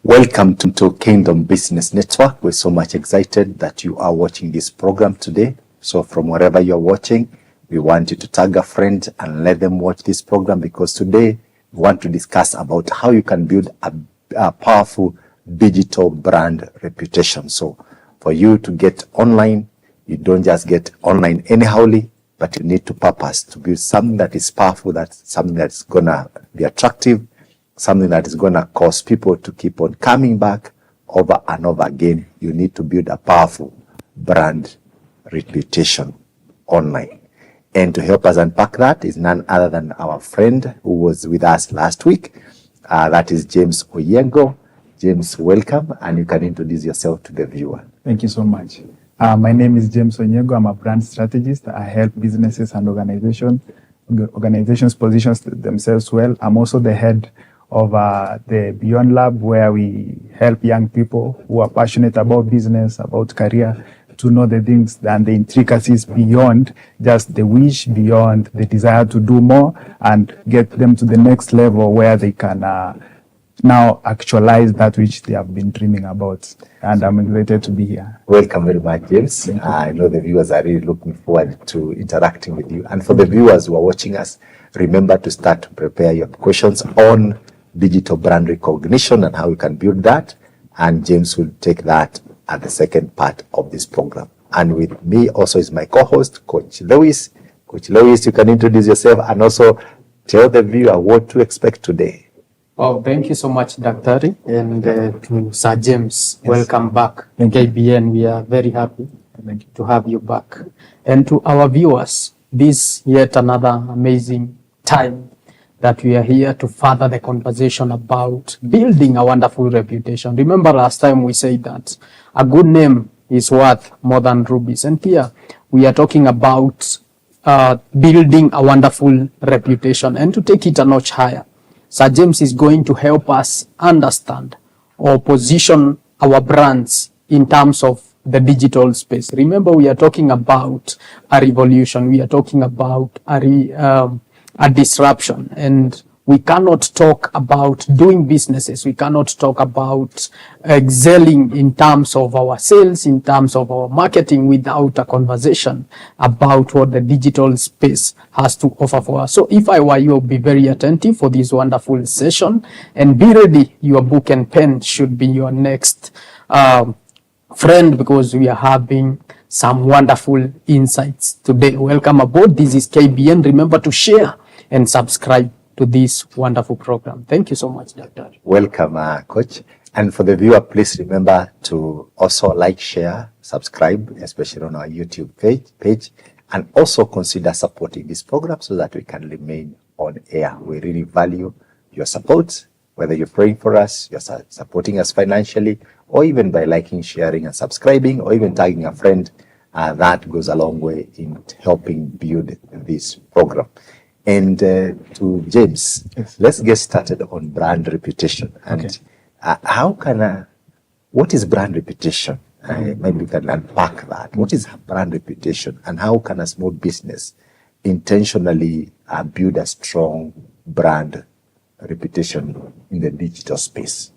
Welcome to Kingdom Business Network. We're so much excited that you are watching this program today. So from wherever you're watching, we want you to tag a friend and let them watch this program, because today we want to discuss about how you can build a powerful digital brand reputation. So for you to get online, you don't just get online anyhowly, but you need to purpose to build something that is powerful, that's something that's gonna be attractive, something that is going to cause people to keep on coming back over and over again. You need to build a powerful brand reputation online. And to help us unpack that is none other than our friend who was with us last week. That is James Onyiego. James, welcome, and you can introduce yourself to the viewer. Thank you so much. My name is James Onyiego. I'm a brand strategist. I help businesses and organizations position themselves well. I'm also the head of the Beyond Lab, where we help young people who are passionate about business, about career, to know the things and the intricacies beyond just the wish, beyond the desire to do more, and get them to the next level where they can now actualize that which they have been dreaming about. And I'm excited to be here. Welcome very much, James. I know the viewers are really looking forward to interacting with you. And for the viewers who are watching us, remember to start to prepare your questions on digital brand recognition and how you can build that. And James will take that at the second part of this program. And with me also is my co-host, Coach Lewis. Coach Lewis, you can introduce yourself and also tell the viewer what to expect today. Oh, thank you so much, Dr. And to Sir James, yes. Welcome back. Thank KBN, we are very happy to have you back. And to our viewers, this yet another amazing time that we are here to further the conversation about building a wonderful reputation. Remember last time we said that a good name is worth more than rubies. And here we are talking about building a wonderful reputation. And to take it a notch higher, Sir James is going to help us understand or position our brands in terms of the digital space. Remember, we are talking about a revolution. We are talking about a disruption, and we cannot talk about doing businesses. We cannot talk about excelling in terms of our sales, in terms of our marketing, without a conversation about what the digital space has to offer for us. So if I were you, be very attentive for this wonderful session and be ready. Your book and pen should be your next friend, because we are having some wonderful insights today. Welcome aboard. This is KBN. Remember to share and subscribe to this wonderful program. Thank you so much, Doctor. Welcome, Coach. And for the viewer, please remember to also like, share, subscribe, especially on our YouTube page, and also consider supporting this program so that we can remain on air. We really value your support, whether you're praying for us, you're supporting us financially, or even by liking, sharing, and subscribing, or even tagging a friend. That goes a long way in helping build this program. And to James, yes. Let's get started on brand reputation. And okay. What is brand reputation? Maybe we can unpack that. What is brand reputation, and how can a small business intentionally build a strong brand reputation in the digital space?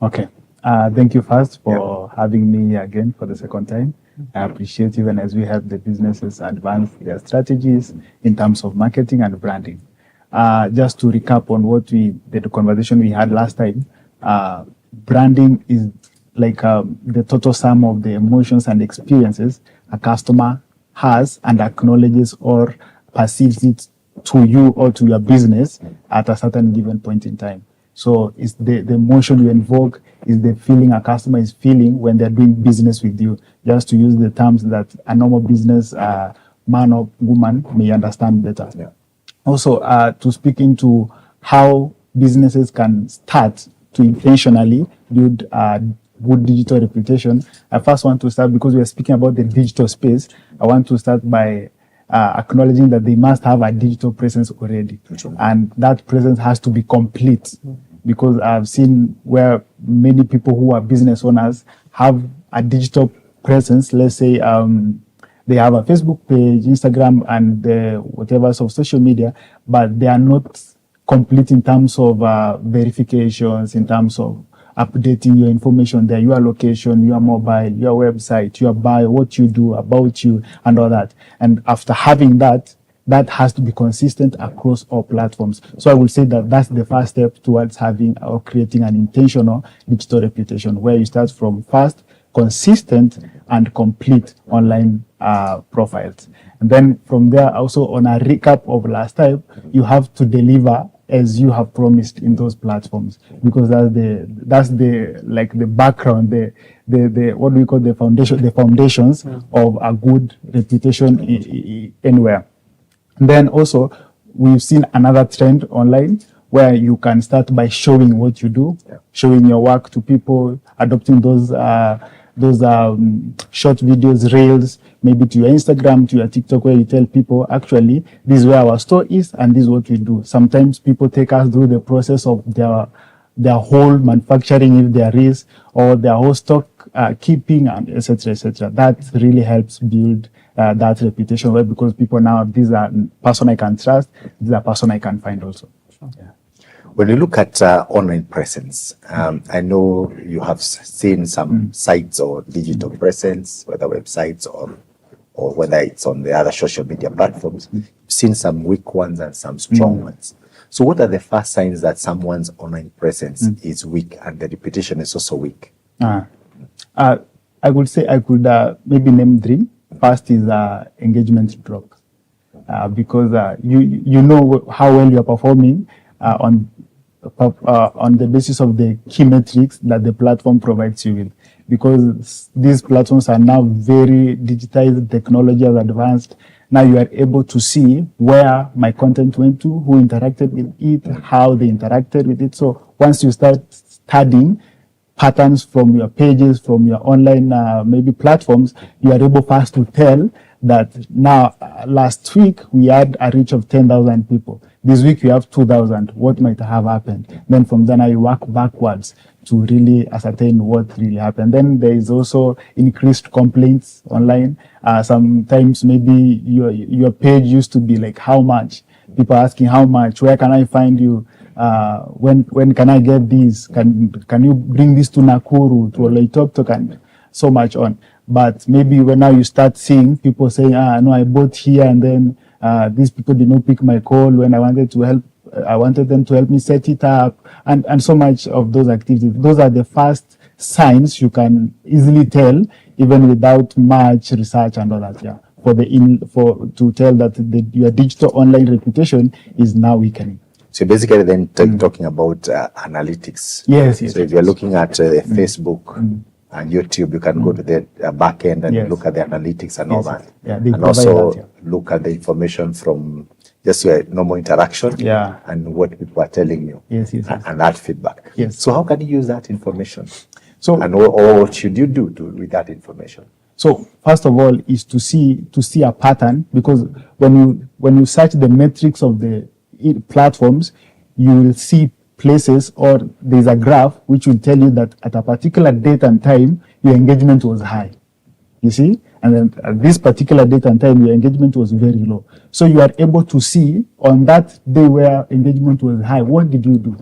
Okay. Thank you first for having me again for the second time. I appreciate, even as we help the businesses advance their strategies in terms of marketing and branding. Just to recap on the conversation we had last time, branding is like the total sum of the emotions and experiences a customer has and acknowledges or perceives it to you or to your business at a certain given point in time. So it's the emotion you invoke, is the feeling a customer is feeling when they're doing business with you, just to use the terms that a normal business man or woman may understand better. Yeah. Also, to speak into how businesses can start to intentionally build a good digital reputation, I first want to start, because we are speaking about the digital space, I want to start by acknowledging that they must have a digital presence already. Sure. And that presence has to be complete, because I've seen where many people who are business owners have a digital presence. Let's say they have a Facebook page, Instagram, and whatever of social media, but they are not complete in terms of verifications, in terms of updating your information there, your location, your mobile, your website, your bio, what you do, about you, and all that. And after having that, that has to be consistent across all platforms. So I would say that that's the first step towards having or creating an intentional digital reputation, where you start from fast, consistent, and complete online profiles. And then from there, also on a recap of last time, you have to deliver as you have promised in those platforms, because that's the like the background, the what we call the foundations of a good reputation anywhere. And then also, we've seen another trend online where you can start by showing what you do, showing your work to people, adopting those short videos, reels, maybe to your Instagram, to your TikTok, where you tell people, actually, this is where our store is and this is what we do. Sometimes people take us through the process of their whole manufacturing, if there is, or their whole stock keeping, and etc., etc. That really helps build that reputation, where because people now, these are person I can trust, these are person I can find also. Yeah. When you look at online presence, I know you have seen some sites or digital presence, whether websites or whether it's on the other social media platforms. You've seen some weak ones and some strong ones. So what are the first signs that someone's online presence is weak and the reputation is also weak? I would say I could maybe name three. First is engagement drop, because you know how well you're performing on the basis of the key metrics that the platform provides you with. Because these platforms are now very digitized, technology has advanced. Now you are able to see where my content went to, who interacted with it, how they interacted with it. So once you start studying patterns from your pages, from your online maybe platforms, you are able fast to tell that now last week we had a reach of 10,000 people. This week we have 2,000. What might have happened? Then from then I work backwards to really ascertain what really happened. Then there is also increased complaints online. Sometimes maybe your page used to be like, how much? People asking how much, where can I find you? When can I get this? Can you bring this to Nakuru, to Oloitoktok, and so much on. But maybe when now you start seeing people saying, no, I bought here, and then these people did not pick my call when I wanted to help. I wanted them to help me set it up, and so much of those activities. Those are the first signs you can easily tell, even without much research and all that. Yeah, to tell that your digital online reputation is now weakening. So basically then talking about analytics. Yes. So if you're looking at Facebook and YouTube, you can go to the back end and look at the analytics and all that. Yeah, and also look at the information from just your normal interaction and what people are telling you. Yes. And that feedback. Yes. So how can you use that information? So, and what should you do with that information? So first of all is to see a pattern, because when you search the metrics of the platforms, you will see places, or there's a graph which will tell you that at a particular date and time your engagement was high. You see, and then at this particular date and time your engagement was very low. So you are able to see on that day where engagement was high, what did you do,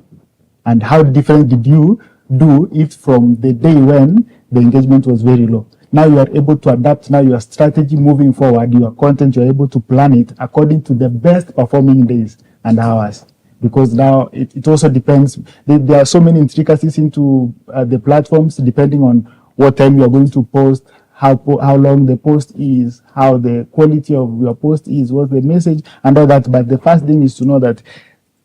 and how different did you do it from the day when the engagement was very low. Now you are able to adapt now your strategy moving forward, your content, you are able to plan it according to the best performing days and hours. Because now it also depends. There are so many intricacies into the platforms, depending on what time you are going to post, how long the post is, how the quality of your post is, what's the message, and all that. But the first thing is to know that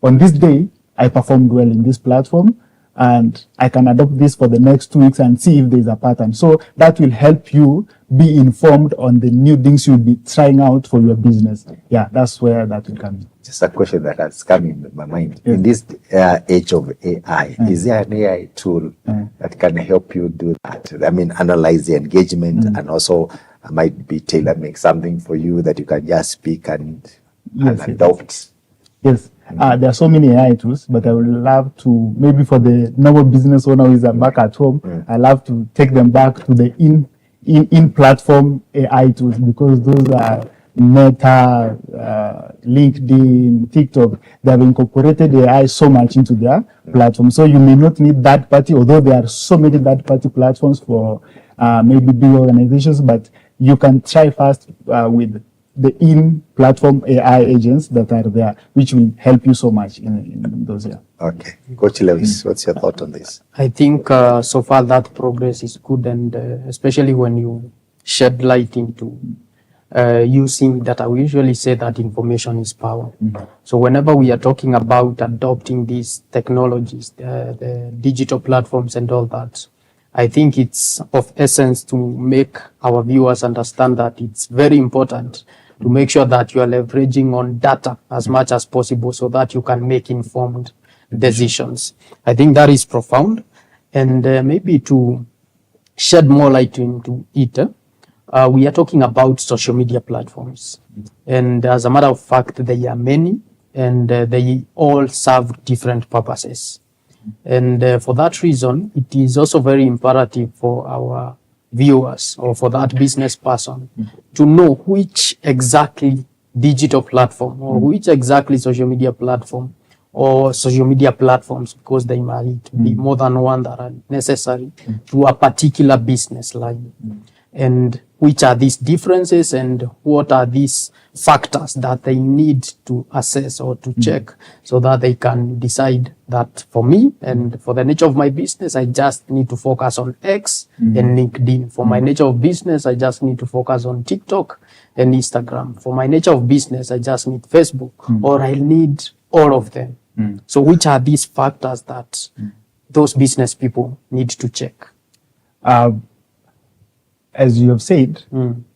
on this day, I performed well in this platform, and I can adopt this for the next 2 weeks and see if there's a pattern. So that will help you be informed on the new things you'll be trying out for your business. Yeah, that's where that will come in. Just a question that has come in my mind. Yes. In this age of AI, is there an AI tool that can help you do that? I mean, analyze the engagement and also might be tailor-make something for you that you can just speak and adopt? Yes. There are so many AI tools, but I would love to, maybe for the normal business owner who is back at home, I love to take them back to the in-platform AI tools, because those are Meta, LinkedIn, TikTok, they have incorporated AI so much into their platform. So you may not need that party, although there are so many third party platforms for maybe big organizations, but you can try first with the in-platform AI agents that are there, which will help you so much in those areas. Okay. Coach Lewis, what's your thought on this? I think so far that progress is good, and especially when you shed light into using data. We usually say that information is power. So whenever we are talking about adopting these technologies, the digital platforms and all that, I think it's of essence to make our viewers understand that it's very important to make sure that you are leveraging on data as much as possible so that you can make informed decisions. I think that is profound. And maybe to shed more light into it, we are talking about social media platforms. And as a matter of fact, there are many, and they all serve different purposes. And for that reason, it is also very imperative for our viewers or for that business person to know which exactly digital platform or which exactly social media platform or social media platforms, because they might be more than one, that are necessary to a particular business line. And which are these differences, and what are these factors that they need to assess or to check so that they can decide that for me and for the nature of my business, I just need to focus on X and LinkedIn. For my nature of business, I just need to focus on TikTok and Instagram. For my nature of business, I just need Facebook, or I need all of them. So which are these factors that those business people need to check? As you have said,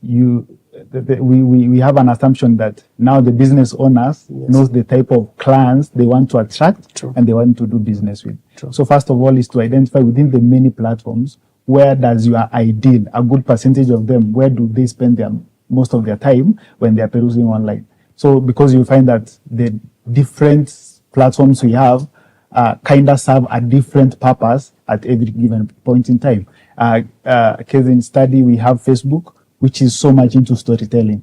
we have an assumption that now the business owners knows the type of clients they want to attract and they want to do business with. So first of all is to identify within the many platforms, where does your ideal, a good percentage of them, where do they spend most of their time when they are perusing online? So because you find that the different platforms we have kind of serve a different purpose at every given point in time. Case in study, we have Facebook, which is so much into storytelling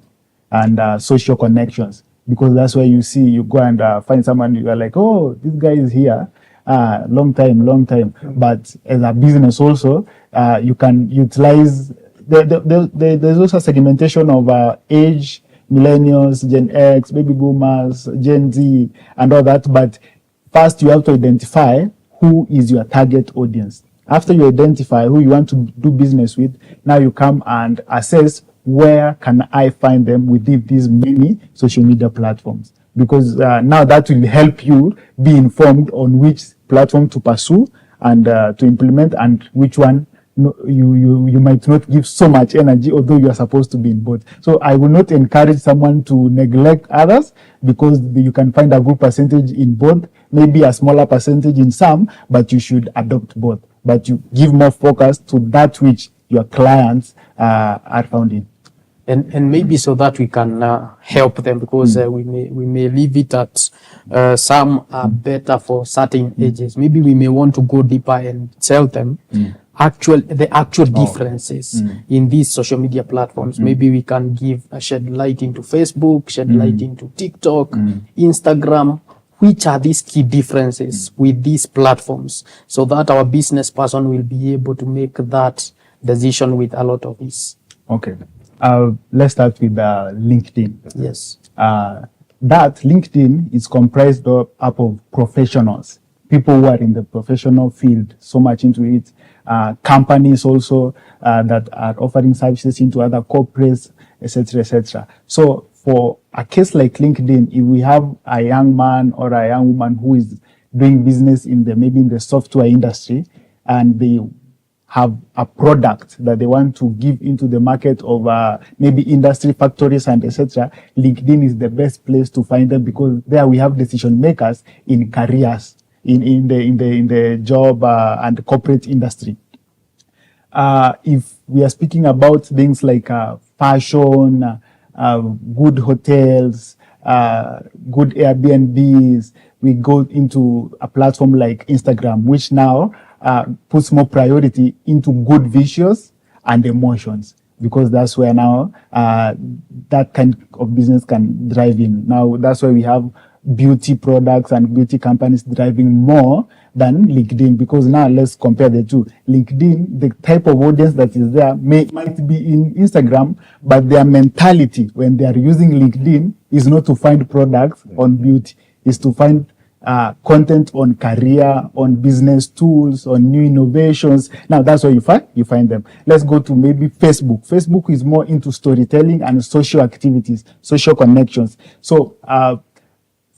and social connections, because that's where you see, you go and find someone, you are like, oh, this guy is here, long time. But as a business also, you can utilize, there's also segmentation of age, millennials, Gen X, baby boomers, Gen Z, and all that. But first, you have to identify who is your target audience. After you identify who you want to do business with, now you come and assess where can I find them within these many social media platforms. Because now that will help you be informed on which platform to pursue and to implement, and which one you might not give so much energy, although you are supposed to be in both. So I will not encourage someone to neglect others, because you can find a good percentage in both, maybe a smaller percentage in some, but you should adopt both. But you give more focus to that which your clients are found in. And maybe so that we can help them, because we may leave it at some are better for certain ages. Maybe we may want to go deeper and tell them the actual differences in these social media platforms. Maybe we can give a shed light into Facebook, shed light into TikTok, Instagram. Which are these key differences with these platforms, so that our business person will be able to make that decision with a lot of ease? Okay. Let's start with LinkedIn. Yes. That LinkedIn is comprised up of professionals, people who are in the professional field, so much into it. Companies also that are offering services into other corporates, etc., etc. So for a case like LinkedIn, if we have a young man or a young woman who is doing business maybe in the software industry, and they have a product that they want to give into the market of maybe industry factories and etc., LinkedIn is the best place to find them, because there we have decision makers in careers in the job and corporate industry. If we are speaking about things like fashion, good hotels, good Airbnbs, we go into a platform like Instagram, which now puts more priority into good visuals and emotions. because that's where now that kind of business can drive in. Now that's why we have beauty products and beauty companies driving more than LinkedIn, because now let's compare the two. LinkedIn, the type of audience that is there might be in Instagram, but their mentality when they are using LinkedIn is not to find products on beauty, is to find content on career, on business tools, on new innovations. Now that's where you find them. Let's go to maybe Facebook. Facebook is more into storytelling and social activities, social connections. So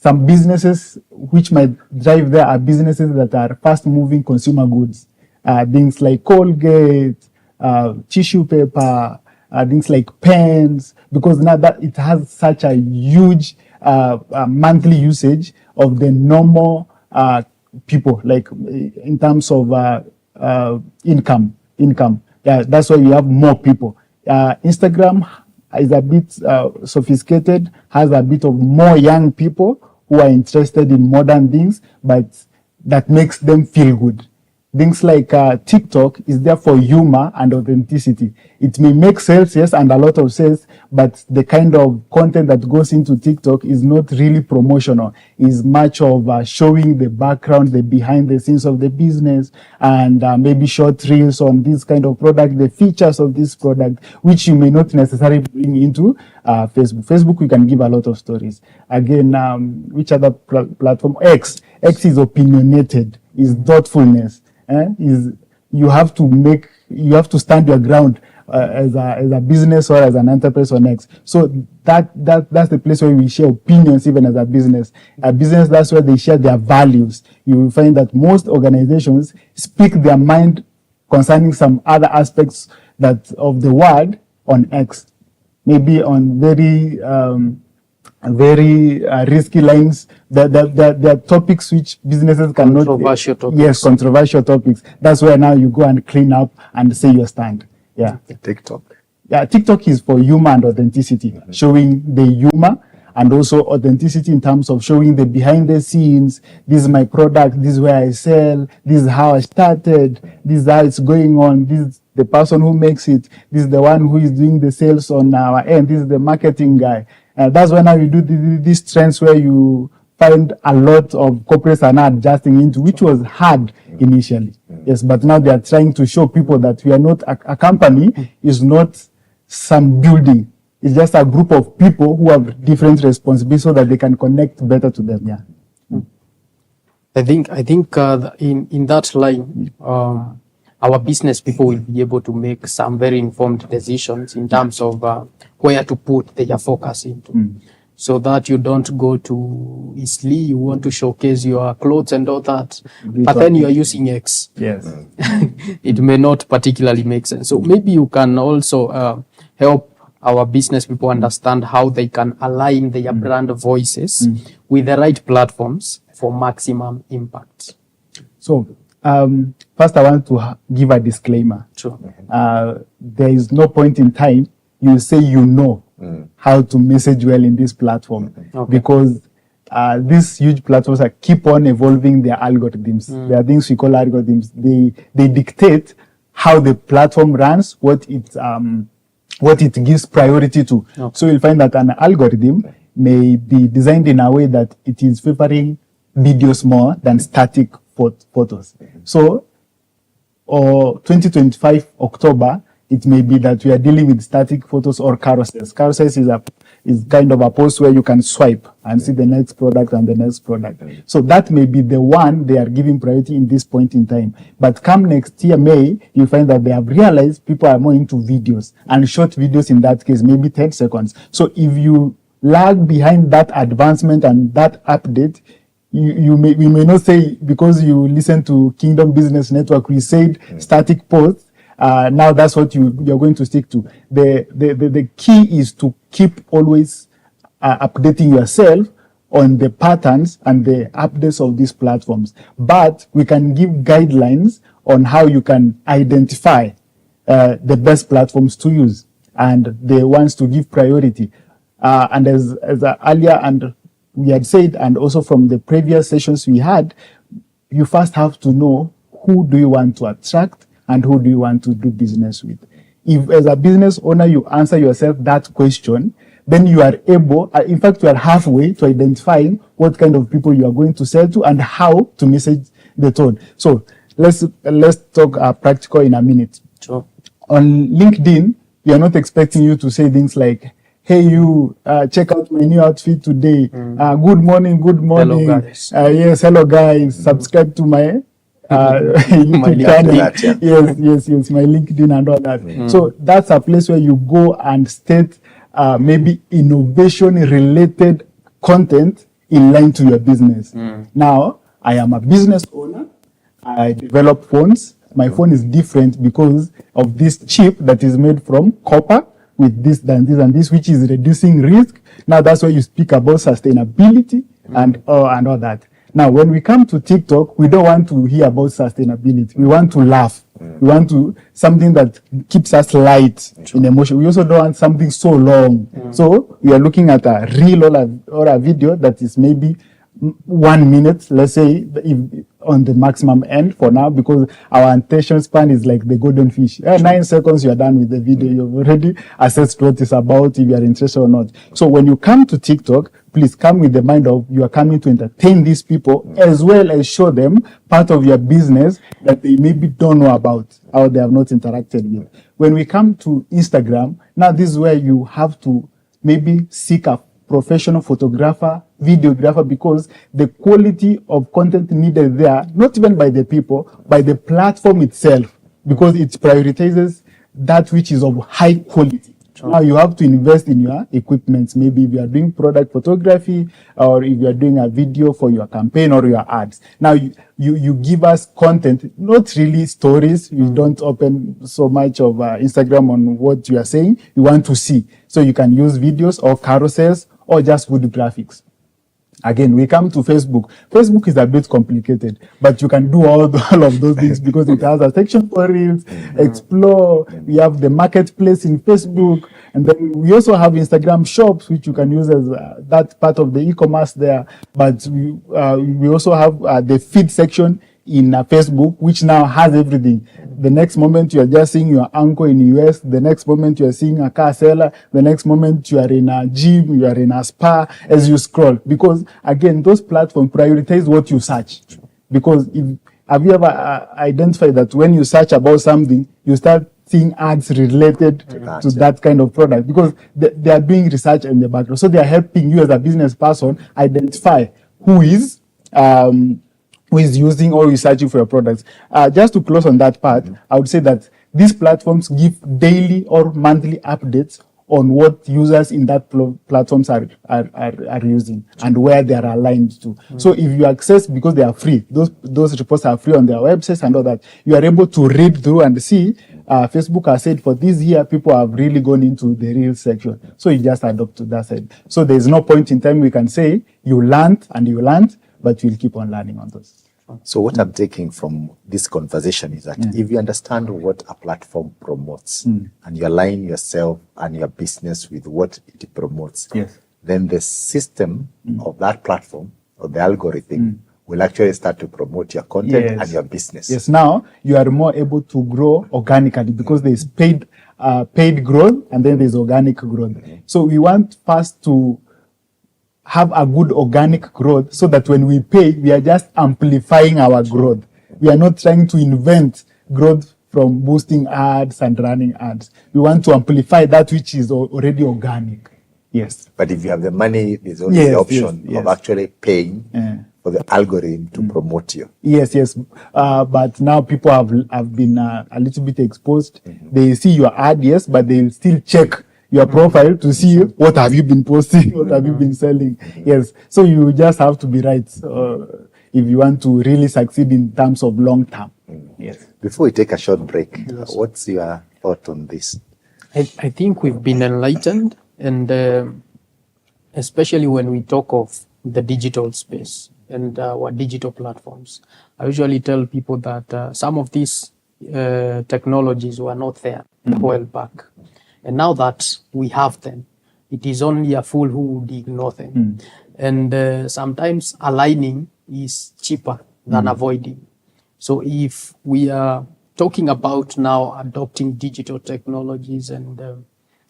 some businesses which might drive there are businesses that are fast-moving consumer goods, things like Colgate, tissue paper, things like pens, because now that it has such a huge monthly usage of the normal people, like in terms of income. Yeah, that's why you have more people. Instagram is a bit sophisticated, has a bit of more young people who are interested in modern things, but that makes them feel good. Things like TikTok is there for humor and authenticity. It may make sales, yes, and a lot of sales, but the kind of content that goes into TikTok is not really promotional. It's much of showing the background, the behind the scenes of the business, and maybe short reels on this kind of product, the features of this product, which you may not necessarily bring into Facebook. Facebook, we can give a lot of stories. Again, which other platform? X. X is opinionated, is thoughtfulness. Is you have to stand your ground as a business or as an enterprise on X. So that's the place where we share opinions even as a business. A business, that's where they share their values. You will find that most organizations speak their mind concerning some other aspects of the world on X. Maybe on very risky lines. There are topics which businesses cannot. Controversial topics. Yes, controversial topics. That's where now you go and clean up and say your stand. Yeah. TikTok. Yeah, TikTok is for humor and authenticity, showing the humor and also authenticity in terms of showing the behind the scenes. This is my product. This is where I sell. This is how I started. This is how it's going on. This is the person who makes it. This is the one who is doing the sales on our end. This is the marketing guy. That's why now you do these trends where you find a lot of corporates are now adjusting into, which was hard initially. Yes, but now they are trying to show people that we are not, a company is not some building. It's just a group of people who have different responsibilities so that they can connect better to them. Yeah. I think in that line, our business people will be able to make some very informed decisions in terms of where to put their focus into. So that you don't go to Eastleigh, you want to showcase your clothes and all that, but then you are using X. Yes. It may not particularly make sense. So maybe you can also help our business people understand how they can align their brand voices with the right platforms for maximum impact. So, first I want to give a disclaimer. Sure. There is no point in time you say how to message well in this platform, because these huge platforms keep on evolving their algorithms. There are things we call algorithms. They dictate how the platform runs, what it gives priority to. So you'll find that an algorithm may be designed in a way that it is favoring videos more than static photos. So, 2025 October, it may be that we are dealing with static photos or carousels. Carousels is kind of a post where you can swipe and see the next product and the next product. So that may be the one they are giving priority in this point in time. But come next year, May, you find that they have realized people are more into videos, and short videos in that case, maybe 10 seconds. So if you lag behind that advancement and that update, we may not say, because you listen to Kingdom Business Network, we said static posts. Now that's what you're going to stick to. The key is to keep always updating yourself on the patterns and the updates of these platforms. But we can give guidelines on how you can identify the best platforms to use and the ones to give priority. And as earlier and we had said, and also from the previous sessions we had, you first have to know who do you want to attract and who do you want to do business with. if as a business owner you answer yourself that question, then you are able, in fact, you are halfway to identifying what kind of people you are going to sell to and how to message the tone. So let's talk practical in a minute. Sure. On LinkedIn, we are not expecting you to say things like, hey, you, check out my new outfit today. Good morning, good morning. Hello, guys. Yes, hello, guys. Subscribe to my YouTube channel. Yes, my LinkedIn and all that. So that's a place where you go and state maybe innovation-related content in line to your business. Now, I am a business owner. I develop phones. My phone is different because of this chip that is made from copper with this and this and this, which is reducing risk. Now, that's why you speak about sustainability and all that. Now, when we come to TikTok, we don't want to hear about sustainability. We want to laugh. We want to something that keeps us light in emotion. We also don't want something so long. So we are looking at a reel or a video that is maybe 1 minute, let's say, if on the maximum end for now, because our attention span is like the golden fish. 9 seconds, you are done with the video. You've already assessed what it's about, if you are interested or not. So when you come to TikTok, please come with the mind of you are coming to entertain these people as well as show them part of your business that they maybe don't know about or they have not interacted with. When we come to Instagram, now this is where you have to maybe seek a professional photographer, videographer, because the quality of content needed there, not even by the people, by the platform itself, because it prioritizes that which is of high quality. Sure. Now you have to invest in your equipment. Maybe if you are doing product photography or if you are doing a video for your campaign or your ads. Now you give us content, not really stories. You don't open so much of Instagram on what you are saying. You want to see. So you can use videos or carousels or just good graphics. Again, we come to Facebook. Facebook is a bit complicated, but you can do all of those things because it has a section for Reels, Explore. We have the marketplace in Facebook. And then we also have Instagram shops, which you can use as that part of the e-commerce there. But we also have the feed section in Facebook, which now has everything. The next moment you are just seeing your uncle in the US. The next moment you are seeing a car seller. The next moment you are in a gym, you are in a spa as you scroll. Because again, those platforms prioritize what you search. Because have you ever identified that when you search about something, you start seeing ads related to that kind of product? Because they are doing research in the background. So they are helping you as a business person identify who is using or researching for your products. Just to close on that part, I would say that these platforms give daily or monthly updates on what users in that platforms are using and where they are aligned to. So if you access, because they are free, those reports are free on their websites and all that, you are able to read through and see. Facebook has said for this year, people have really gone into the real section. So you just adopt to that side. So there's no point in time we can say you learned, but you'll keep on learning on those. So what I'm taking from this conversation is that if you understand what a platform promotes and you align yourself and your business with what it promotes, then the system of that platform or the algorithm will actually start to promote your content and your business. Yes, now you are more able to grow organically because there is paid growth and then there's organic growth. So we want first to have a good organic growth so that when we pay, we are just amplifying our growth. We are not trying to invent growth from boosting ads and running ads. We want to amplify that which is already organic. Yes. But if you have the money, there's always the option of actually paying for the algorithm to promote you. Yes. But now people have been a little bit exposed. They see your ad, yes, but they'll still check your profile to see what have you been posting, what have you been selling. Yes. So you just have to be right if you want to really succeed in terms of long term. Yes. Before we take a short break, what's your thought on this? I think we've been enlightened, and especially when we talk of the digital space and our digital platforms. I usually tell people that some of these technologies were not there a while back. And now that we have them, it is only a fool who would ignore them. And sometimes aligning is cheaper than avoiding. So if we are talking about now adopting digital technologies and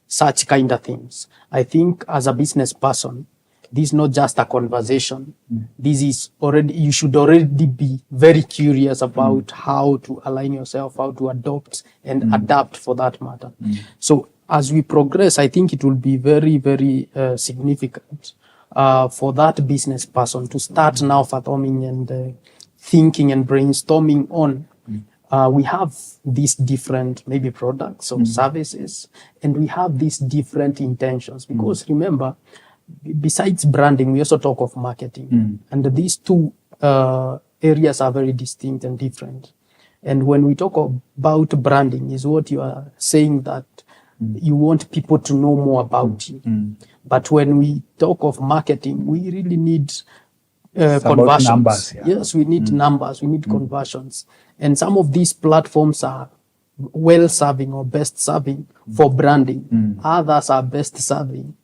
such kind of things, I think as a business person, this is not just a conversation. This is already, you should already be very curious about how to align yourself, how to adopt and adapt for that matter. So as we progress, I think it will be very, very significant for that business person to start now fathoming and thinking and brainstorming on we have these different maybe products or services, and we have these different intentions, because remember, besides branding, we also talk of marketing, and these two areas are very distinct and different. And when we talk about branding, is what you are saying, that you want people to know more about you. But when we talk of marketing, we really need conversions. Numbers, Yes, we need numbers, we need conversions. And some of these platforms are well serving or best serving for branding. Others are best serving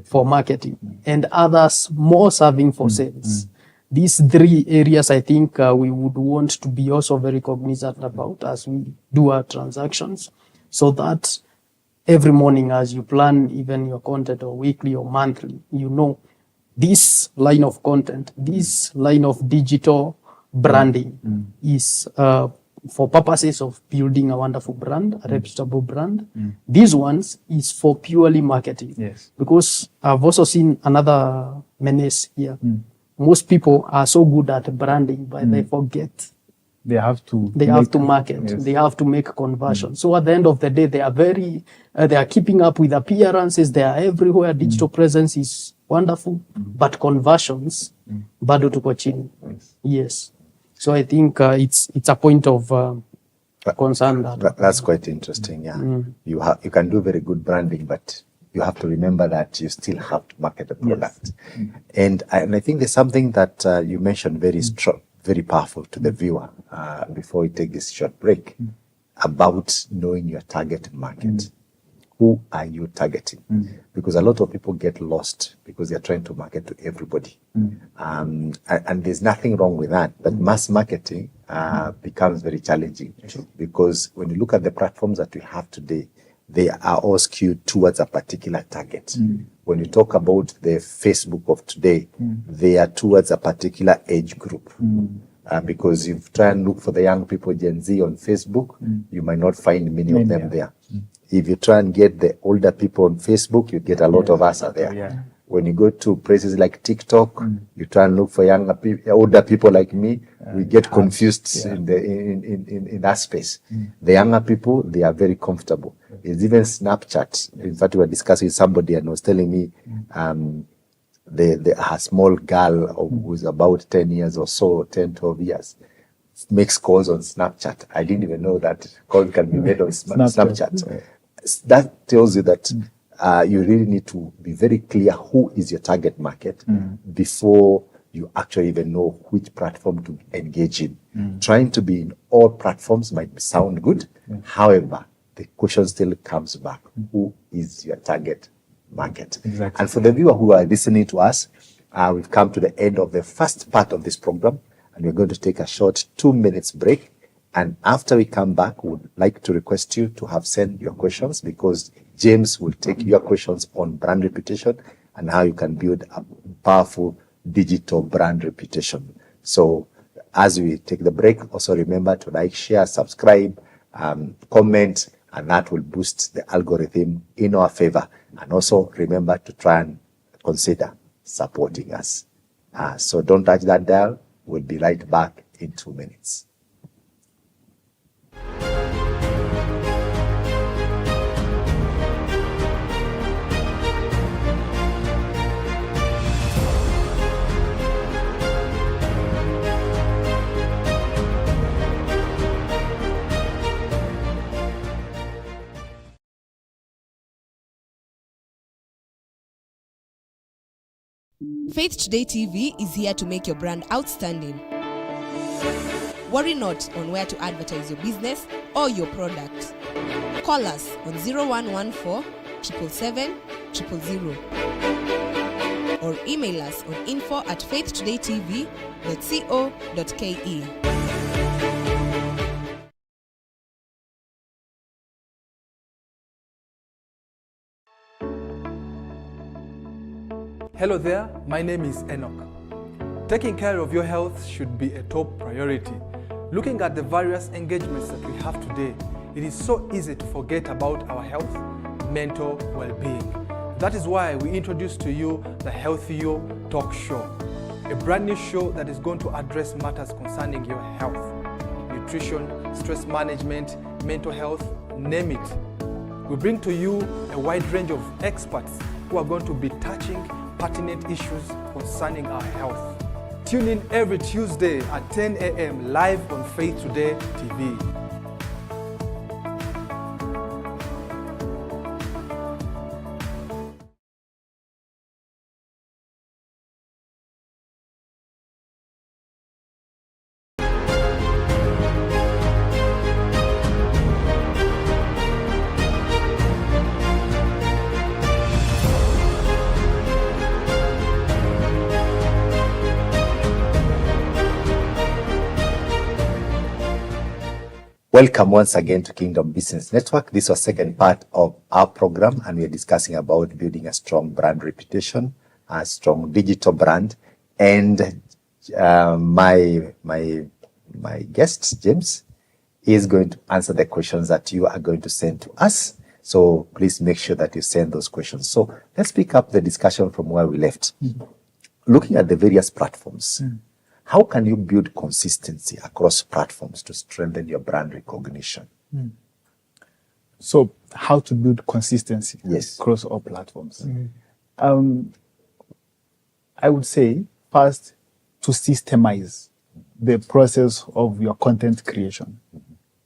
for marketing, and others more serving for sales. These three areas, I think we would want to be also very cognizant about as we do our transactions, so that every morning as you plan even your content, or weekly or monthly, you know this line of content, this line of digital branding is for purposes of building a wonderful brand, a reputable brand. These ones is for purely marketing. Yes. Because I've also seen another menace here. Most people are so good at branding, but they forget. They have to market. Yes. They have to make conversion. So at the end of the day, they are very, they are keeping up with appearances. They are everywhere. Digital presence is wonderful, but conversions, bado tuko chini. Yes. So I think it's a point of concern. That's quite interesting. Yeah, you can do very good branding, but you have to remember that you still have to market the product. Yes. And I think there's something that you mentioned very strong, very powerful to the viewer before we take this short break, about knowing your target market. Who are you targeting? Because a lot of people get lost because they're trying to market to everybody. And there's nothing wrong with that. But mass marketing becomes very challenging, because when you look at the platforms that we have today, they are all skewed towards a particular target. When you talk about the Facebook of today, they are towards a particular age group. Because if you try and look for the young people, Gen Z on Facebook, you might not find many of them there. If you try and get the older people on Facebook, you get a lot of us out there. When you go to places like TikTok, you try and look for younger people, older people like me, we get confused in that space. The younger people, they are very comfortable. It's even Snapchat. In fact, we were discussing with somebody and was telling me a small girl who's about 10 years or so, 10, 12 years, makes calls on Snapchat. I didn't even know that calls can be made on Snapchat. That tells you that you really need to be very clear who is your target market before you actually even know which platform to engage in. Trying to be in all platforms might sound good. However, the question still comes back. Who is your target market? Exactly. And for the viewer who are listening to us, we've come to the end of the first part of this program, and we're going to take a short 2 minutes break. And after we come back, we would like to request you to have sent your questions, because James will take your questions on brand reputation and how you can build a powerful digital brand reputation. So as we take the break, also remember to like, share, subscribe, comment, and that will boost the algorithm in our favor. And also remember to try and consider supporting us. So don't touch that dial. We'll be right back in 2 minutes. Faith Today TV is here to make your brand outstanding. Worry not on where to advertise your business or your product. Call us on 0114 777 000 or email us on info@faithtodaytv.co.ke. Hello there, my name is Enoch. Taking care of your health should be a top priority. Looking at the various engagements that we have today, it is so easy to forget about our health, mental well-being. That is why we introduce to you the Healthy You Talk Show, a brand new show that is going to address matters concerning your health, nutrition, stress management, mental health, name it. We bring to you a wide range of experts who are going to be touching pertinent issues concerning our health. Tune in every Tuesday at 10 a.m. live on Faith Today TV. Welcome once again to Kingdom Business Network. This was second part of our program, and we are discussing about building a strong brand reputation, a strong digital brand. And my guest, James, is going to answer the questions that you are going to send to us. So please make sure that you send those questions. So let's pick up the discussion from where we left. Looking at the various platforms, how can you build consistency across platforms to strengthen your brand recognition? So how to build consistency Yes. across all platforms? I would say first to systemize the process of your content creation.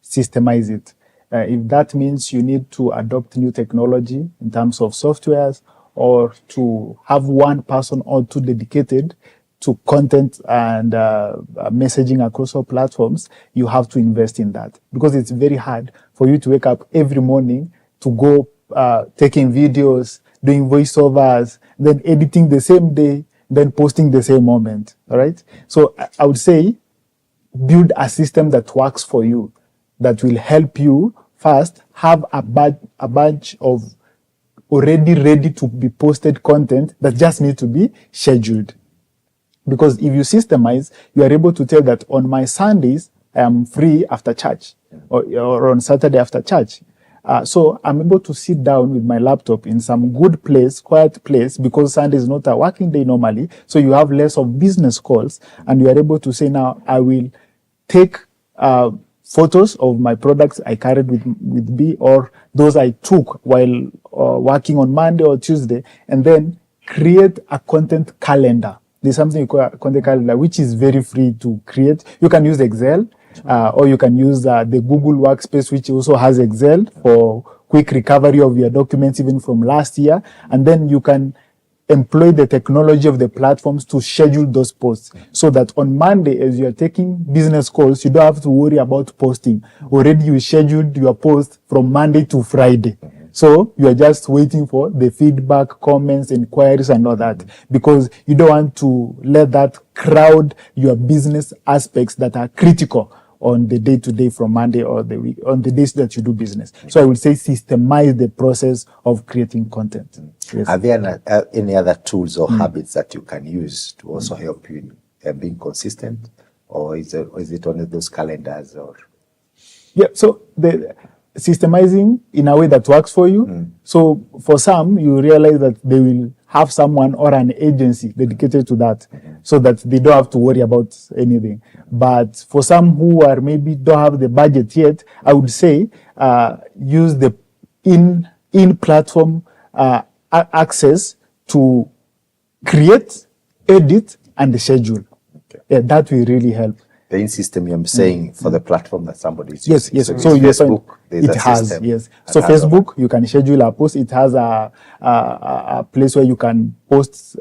Systemize it. If that means you need to adopt new technology in terms of softwares, or to have one person or two dedicated to content and messaging across all platforms, you have to invest in that, because it's very hard for you to wake up every morning to go taking videos, doing voiceovers, then editing the same day, then posting the same moment. All right. So I would say build a system that works for you, that will help you first have a bunch of already ready to be posted content that just need to be scheduled. Because if you systemize, you are able to tell that on my Sundays, I am free after church, or on Saturday after church. So I'm able to sit down with my laptop in some good place, quiet place, because Sunday is not a working day normally. So you have less of business calls, and you are able to say, now I will take photos of my products I carried with me, or those I took while working on Monday or Tuesday, and then create a content calendar. There's something you call a content calendar, which is very free to create. You can use Excel, or you can use the Google Workspace, which also has Excel for quick recovery of your documents, even from last year. And then you can employ the technology of the platforms to schedule those posts, so that on Monday, as you're taking business calls, you don't have to worry about posting. Already you scheduled your post from Monday to Friday. So you are just waiting for the feedback, comments, inquiries, and all that, because you don't want to let that crowd your business aspects that are critical on the day-to-day from Monday or the week, on the days that you do business. So I would say systemize the process of creating content. Yes. Are there any other tools or habits that you can use to also help you in being consistent, or is it only those calendars? Or yeah, so the systemizing in a way that works for you. So for some, you realize that they will have someone or an agency dedicated to that, so that they don't have to worry about anything. But for some who are maybe don't have the budget yet, I would say use the in-platform access to create, edit, and schedule. Okay. Yeah, that will really help. The in-system, I'm saying, for the platform that somebody is using. Yes. So Facebook, there's it a has, system. yes. So Facebook, you can schedule a post. It has a place where you can post.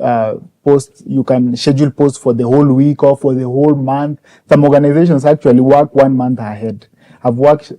You can schedule posts for the whole week or for the whole month. Some organizations actually work 1 month ahead. I've worked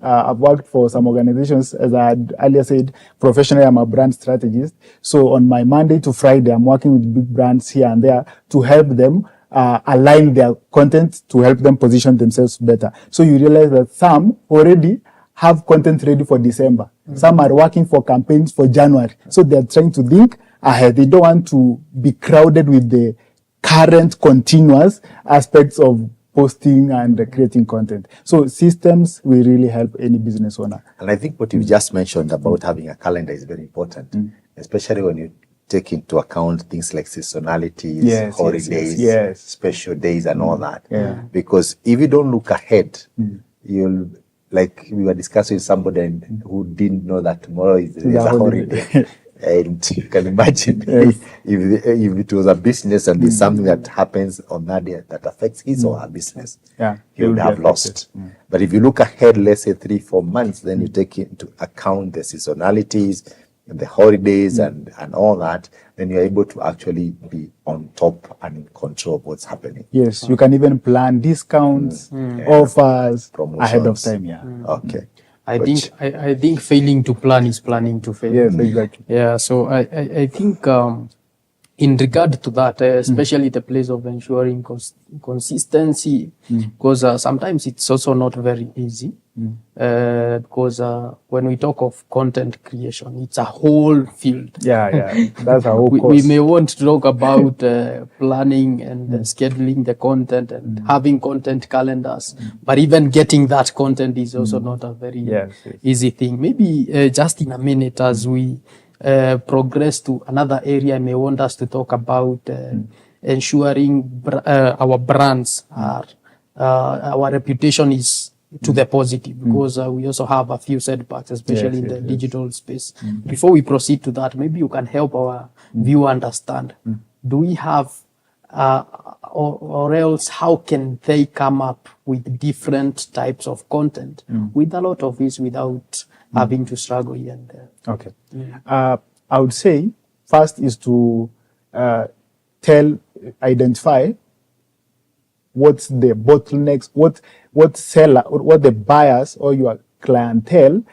for some organizations, as I had earlier said, professionally, I'm a brand strategist. So on my Monday to Friday, I'm working with big brands here and there to help them align their content to help them position themselves better. So you realize that some already have content ready for December. Some are working for campaigns for January. So they're trying to think ahead. They don't want to be crowded with the current continuous aspects of posting and creating content. So systems will really help any business owner. And I think what you just mentioned about having a calendar is very important, especially when you take into account things like seasonalities, holidays, special days, and all that. Yeah. Because if you don't look ahead, you'll, like we were discussing with somebody who didn't know that tomorrow is a holiday. And you can imagine if it was a business and there's something that happens on that day that affects his or her business, he would have lost. But if you look ahead, let's say 3-4 months, then you take into account the seasonalities, the holidays and all that, then you're able to actually be on top and in control of what's happening. Yes, you can even plan discounts, offers, promotions ahead of time. Okay. I think failing to plan is planning to fail. Yes, exactly. Yeah, so I think in regard to that, especially the place of ensuring consistency, because sometimes it's also not very easy. Because when we talk of content creation, it's a whole field. That's a whole course. We may want to talk about planning and scheduling the content and having content calendars, but even getting that content is also not a very easy thing. Maybe just in a minute as we progress to another area, I may want us to talk about ensuring our brands are, our reputation is to the positive, because we also have a few setbacks, especially in the digital space. Before we proceed to that, maybe you can help our viewer understand, do we have, or else how can they come up with different types of content with a lot of this without having to struggle here and there? Okay. I would say first is to identify what's the bottlenecks, what seller, or what the buyers or your clientele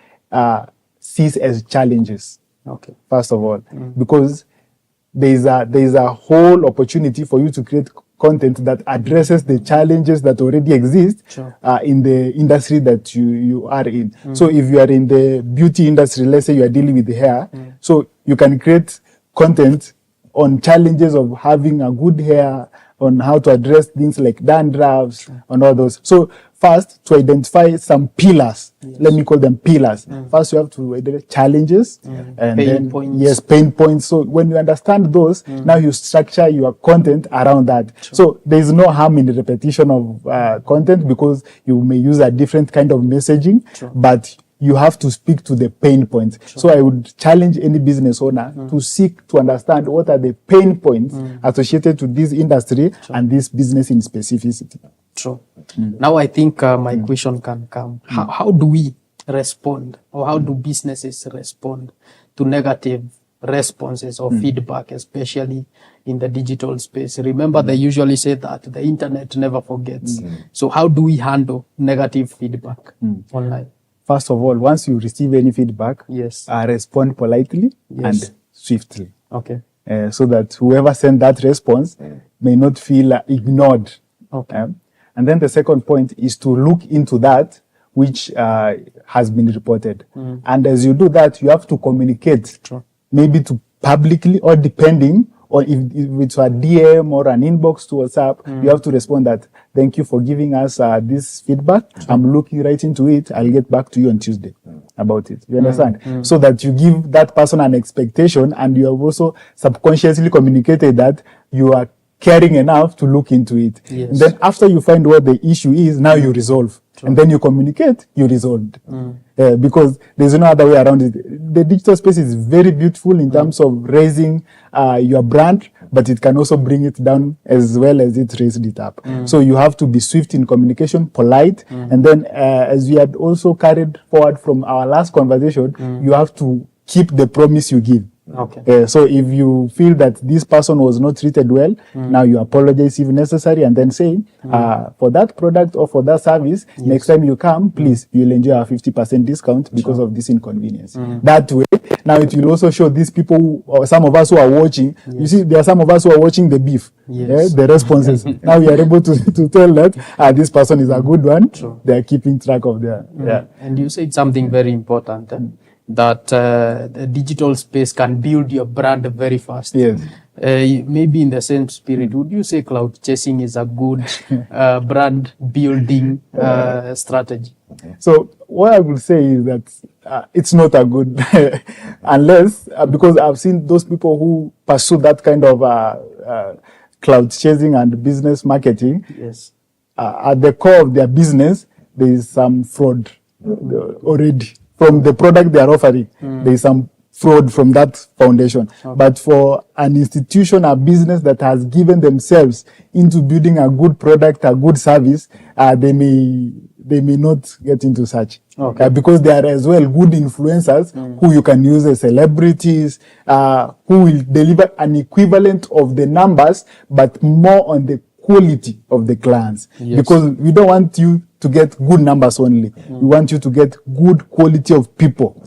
sees as challenges. Okay. First of all, because there's a whole opportunity for you to create content that addresses the challenges that already exist in the industry that you are in. So if you are in the beauty industry, let's say you are dealing with the hair, so you can create content on challenges of having a good hair, on how to address things like dandruffs and all those. So first, to identify some pillars, let me call them pillars. First, you have to identify challenges and pain points. Yes, pain points. So when you understand those, now you structure your content around that. So there is no harm in the repetition of content, because you may use a different kind of messaging, but you have to speak to the pain points. So I would challenge any business owner to seek to understand what are the pain points associated to this industry and this business in specificity. True. Now I think my question can come. How do we respond, or how do businesses respond to negative responses or feedback, especially in the digital space? Remember, they usually say that the internet never forgets. So how do we handle negative feedback online? First of all, once you receive any feedback, respond politely and swiftly. Okay. So that whoever sent that response may not feel ignored. Okay. And then the second point is to look into that which has been reported. And as you do that, you have to communicate, maybe to publicly, or depending on if it's a DM or an inbox to WhatsApp, you have to respond that, thank you for giving us this feedback. I'm looking right into it. I'll get back to you on Tuesday about it. You understand? So that you give that person an expectation, and you have also subconsciously communicated that you are caring enough to look into it. And then after you find what the issue is, now you resolve. And then you communicate, you resolved. Because there's no other way around it. The digital space is very beautiful in terms of raising your brand, but it can also bring it down as well as it raised it up. So you have to be swift in communication, polite, and then as we had also carried forward from our last conversation, you have to keep the promise you give. Okay. So if you feel that this person was not treated well, now you apologize if necessary, and then say, for that product or for that service, next time you come, please, you'll enjoy a 50% discount because of this inconvenience. That way, now it will also show these people, or some of us who are watching, you see, there are some of us who are watching the beef, the responses. Now we are able to tell that this person is a good one. They are keeping track of their, And you said something very important. that the digital space can build your brand very fast. Yes. Maybe in the same spirit, would you say cloud chasing is a good brand building strategy? So what I would say is that it's not a good, unless, because I've seen those people who pursue that kind of cloud chasing and business marketing. Yes. At the core of their business, there is some fraud already. From the product they are offering, there is some fraud from that foundation. Okay. But for an institution, a business that has given themselves into building a good product, a good service, they may not get into such. Okay. Because they are as well good influencers who you can use as celebrities, who will deliver an equivalent of the numbers, but more on the quality of the clients. Yes. Because we don't want you to get good numbers only. We want you to get good quality of people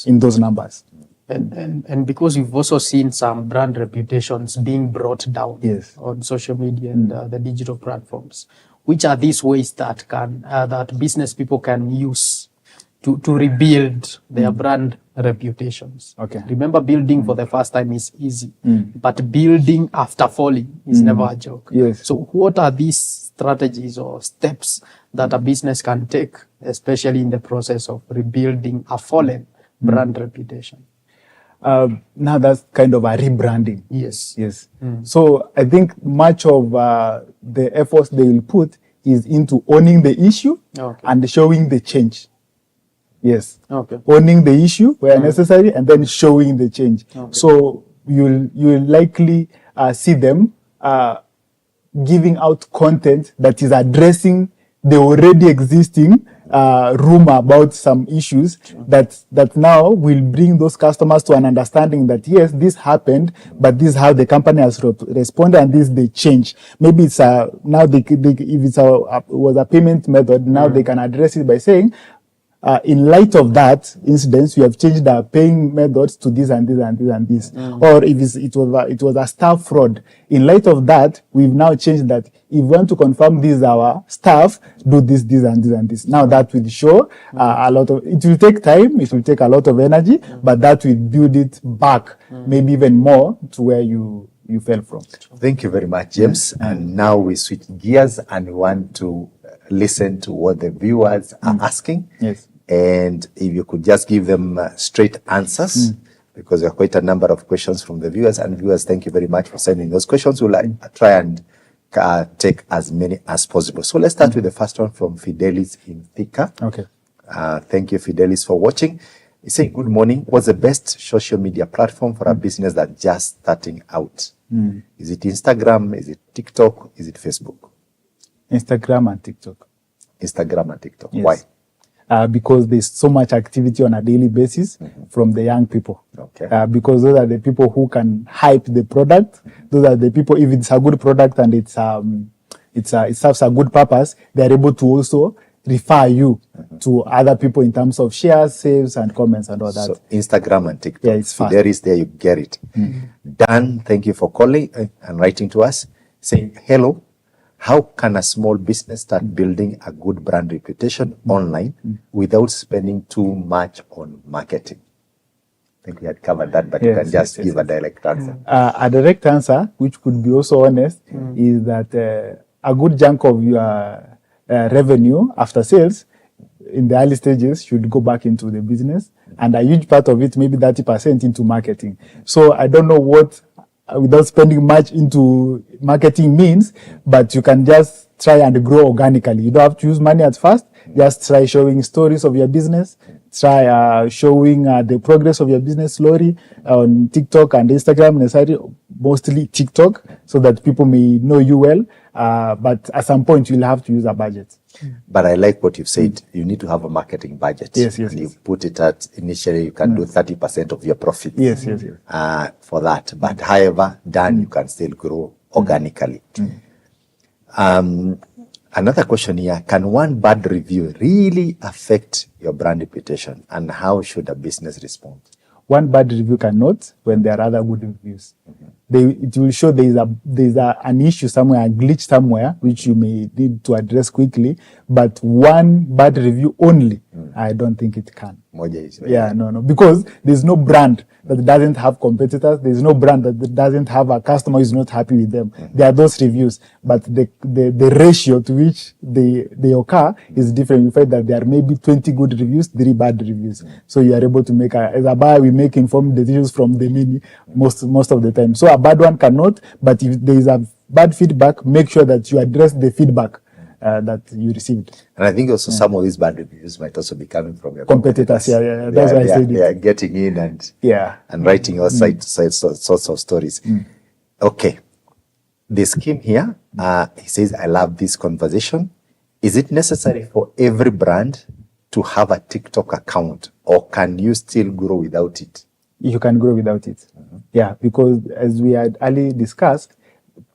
in those numbers. And because you've also seen some brand reputations being brought down on social media and the digital platforms, which are these ways that that business people can use to rebuild their brand reputations? Okay. Remember, building for the first time is easy, but building after falling is never a joke. Yes. So what are these strategies or steps that a business can take, especially in the process of rebuilding a fallen brand reputation? Now that's kind of a rebranding. Yes. Yes. So I think much of the efforts they will put is into owning the issue and showing the change. Yes. Okay. Owning the issue where necessary and then showing the change. Okay. So you'll likely see them giving out content that is addressing the already existing rumor about some issues that now will bring those customers to an understanding that yes, this happened, but this is how the company has responded, and this is the change. Maybe it's now if it was a payment method, now they can address it by saying, in light of that incident, we have changed our paying methods to this and this and this and this. Or if it was a staff fraud, in light of that, we've now changed that. If we want to confirm this is our staff, do this, this and this and this. Now that will show a lot of, it will take time, it will take a lot of energy, but that will build it back, maybe even more to where you fell from. Thank you very much, James. And now we switch gears and we want to listen to what the viewers are asking. Yes. And if you could just give them straight answers, because there are quite a number of questions from the viewers. And viewers, thank you very much for sending those questions. We'll try and take as many as possible. So let's start with the first one from Fidelis in Thika. Okay. Thank you, Fidelis, for watching. He's saying, good morning. What's the best social media platform for a business that's just starting out? Is it Instagram? Is it TikTok? Is it Facebook? Instagram and TikTok. Instagram and TikTok. Yes. Why? Because there's so much activity on a daily basis from the young people. Okay. Because those are the people who can hype the product. Those are the people, if it's a good product and it serves a good purpose, they're able to also refer you to other people in terms of shares, saves, and comments and all that. So Instagram and TikTok. Yeah, it's fast. There is there, you get it. Dan, thank you for calling and writing to us, saying, hello. How can a small business start building a good brand reputation online without spending too much on marketing? I think we had covered that, but you can just give a direct answer. A direct answer, which could be also honest, is that a good chunk of your revenue after sales in the early stages should go back into the business, and a huge part of it, maybe 30%, into marketing. So I don't know what, without spending much into marketing means, but you can just try and grow organically. You don't have to use money at first. Just try showing stories of your business. Try showing the progress of your business slowly on TikTok and Instagram, necessarily mostly TikTok, so that people may know you well. But at some point, you'll have to use a budget. But I like what you've said. You need to have a marketing budget. Yes. You put it at, initially, you can do 30% of your profits. Yes. For that. But however done, you can still grow organically. Another question here, can one bad review really affect your brand reputation, and how should a business respond? One bad review cannot when there are other good reviews. It will show there's an issue somewhere, a glitch somewhere, which you may need to address quickly. But one bad review only I don't think it can. Moja is Yeah, no, because there's no brand that doesn't have competitors. There's no brand that doesn't have a customer who's not happy with them. There are those reviews, but the ratio to which they occur is different. You find that there are maybe 20 good reviews, 3 bad reviews. So you are able to make as a buyer, we make informed decisions from the many most of the time. So a bad one cannot, but if there is a bad feedback, make sure that you address the feedback that you received. And I think also some of these bad reviews might also be coming from your Competitors. Yeah. That's why I said it. They are getting in and writing all sorts of stories. Okay. The scheme here, he says, I love this conversation. Is it necessary for every brand to have a TikTok account, or can you still grow without it? You can grow without it. Yeah, because as we had earlier discussed,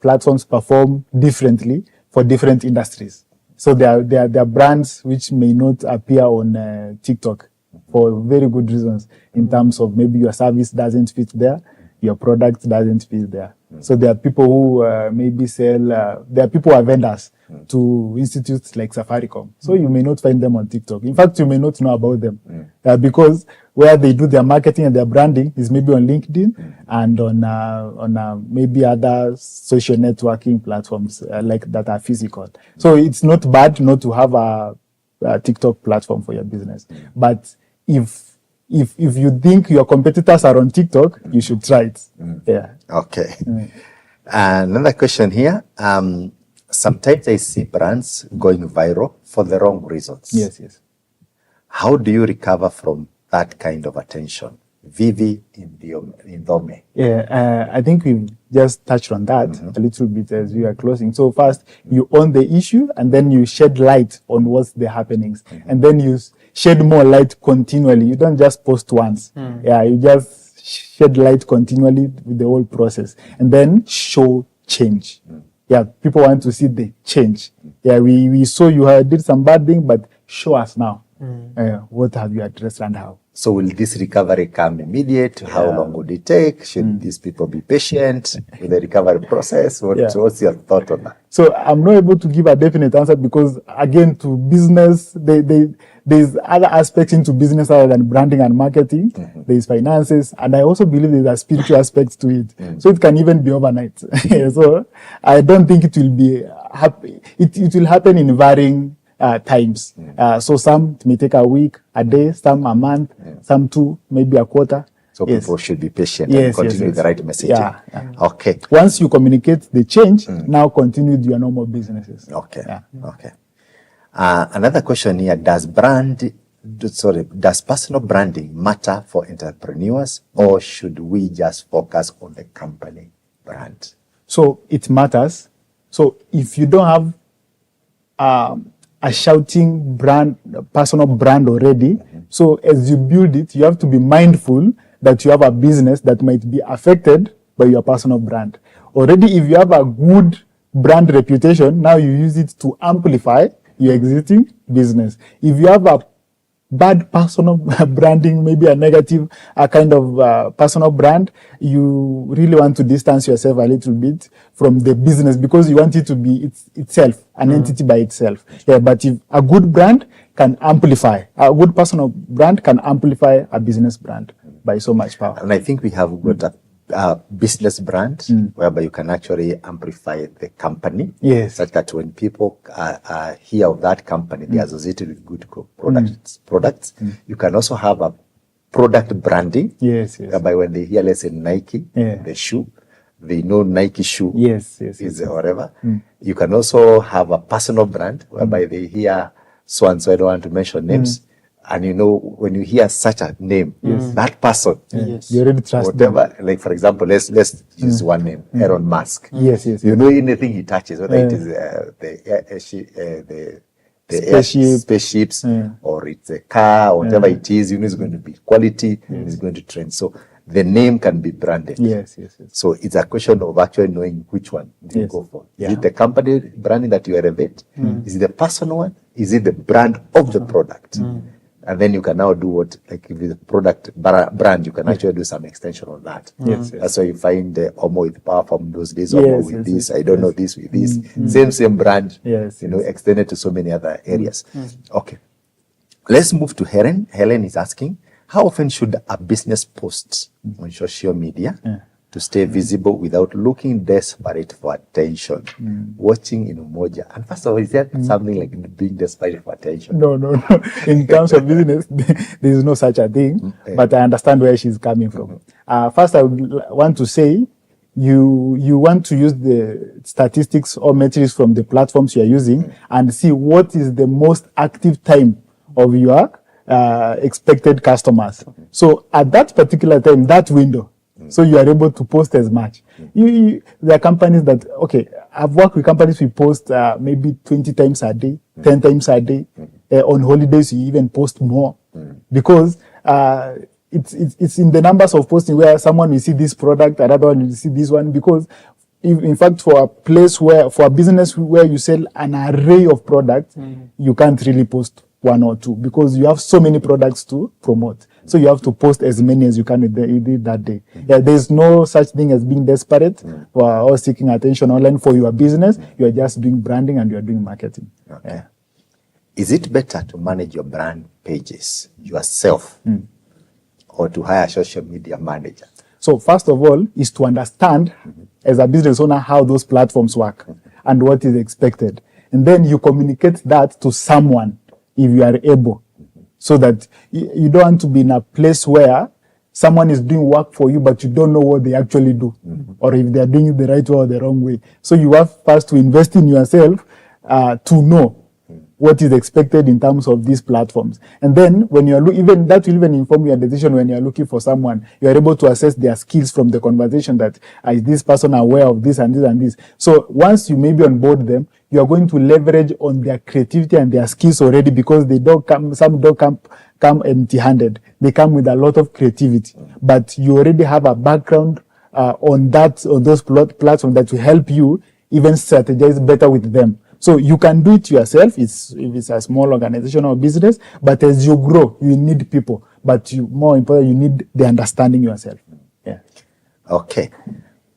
platforms perform differently for different industries. So there are brands which may not appear on TikTok for very good reasons, in terms of maybe your service doesn't fit there, your product doesn't fit there. So there are people who maybe sell, there are people who are vendors to institutes like Safaricom. So you may not find them on TikTok. In fact, you may not know about them because where they do their marketing and their branding is maybe on LinkedIn and on maybe other social networking platforms like that are physical. So it's not bad not to have a TikTok platform for your business. But if you think your competitors are on TikTok, you should try it. Yeah. Okay. Another question here. Sometimes I see brands going viral for the wrong reasons. Yes. How do you recover from that kind of attention? Vivi Indome. Yeah, I think we've just touched on that a little bit as we are closing. So first, you own the issue, and then you shed light on what's the happenings, and then you shed more light continually. You don't just post once. Yeah, you just shed light continually with the whole process, and then show change. Yeah, people want to see the change. Yeah, we saw you did some bad thing, but show us now. What have you addressed and how? So will this recovery come immediate? How long would it take? Should these people be patient with the recovery process? What's your thought on that? So I'm not able to give a definite answer because, again, to business, there's other aspects into business other than branding and marketing. There's finances, and I also believe there's a spiritual aspect to it. So it can even be overnight. So I don't think it will be happy. It will happen in varying times. So some it may take a week, a day, some a month, some 2, maybe a quarter. So people should be patient and continue with the right messaging. Yeah. Okay. Once you communicate the change, now continue with your normal businesses. Okay. Okay. Another question here: Does personal branding matter for entrepreneurs, or should we just focus on the company brand? So it matters. So if you don't have a shouting brand, personal brand already, so as you build it, you have to be mindful that you have a business that might be affected by your personal brand. Already, if you have a good brand reputation, now you use it to amplify your existing business. If you have a bad personal branding, maybe a negative kind of personal brand, you really want to distance yourself a little bit from the business because you want it to be itself, an entity by itself. Yeah, but if a good brand can amplify, a good personal brand can amplify a business brand by so much power. And I think we have got a business brand whereby you can actually amplify the company. Yes. Such that when people hear of that company, they are associated with good products. You can also have a product branding. Yes. Whereby when they hear, let's say, Nike, the shoe, they know Nike shoe is whatever. You can also have a personal brand whereby they hear so and so, I don't want to mention names. And you know, when you hear such a name, that person, you already trust whatever, them. like for example, let's use one name, Elon Musk. Yes. You know, anything he touches, whether it is the spaceships or it's a car, or whatever it is, you know, it's going to be quality, it's going to trend. So the name can be branded. Yes. So it's a question of actually knowing which one do you go for. Is it the company branding that you elevate? Is it the personal one? Is it the brand of the product? And then you can now do what, like if it's a product brand, you can actually do some extension on that. That's why you find the Omo with power from those days, Omo with this, I don't know this with this. Same brand, you know, extended to so many other areas. Okay. Let's move to Helen. Helen is asking, how often should a business post on social media to stay visible without looking desperate for attention? Watching in Umoja. And first of all, is that something like being desperate for attention? No. In terms of business, there is no such a thing, but I understand where she's coming from. First, I would want to say, you want to use the statistics or metrics from the platforms you are using and see what is the most active time of your expected customers. So at that particular time, that window, so you are able to post as much. There are companies that, okay, I've worked with companies who post maybe 20 times a day, 10 times a day. On holidays, you even post more because it's in the numbers of posting where someone will see this product, another one will see this one, because in fact, for a business where you sell an array of products, you can't really post one or two because you have so many products to promote. So you have to post as many as you can that day. There's no such thing as being desperate or seeking attention online for your business. You are just doing branding and you are doing marketing. Okay. Is it better to manage your brand pages yourself or to hire a social media manager? So first of all is to understand as a business owner how those platforms work and what is expected. And then you communicate that to someone if you are able, so that you don't want to be in a place where someone is doing work for you, but you don't know what they actually do, or if they are doing it the right way or the wrong way. So you have first to invest in yourself to know what is expected in terms of these platforms. And then when you are even that will even inform your decision when you are looking for someone. You are able to assess their skills from the conversation that is this person aware of this and this and this. So once you maybe onboard them, you are going to leverage on their creativity and their skills already, because some don't come empty-handed. They come with a lot of creativity, but you already have a background on those platforms that will help you even strategize better with them. So you can do it yourself if it's a small organization or business, but as you grow, you need people. But more important, you need the understanding yourself. Yeah. Okay.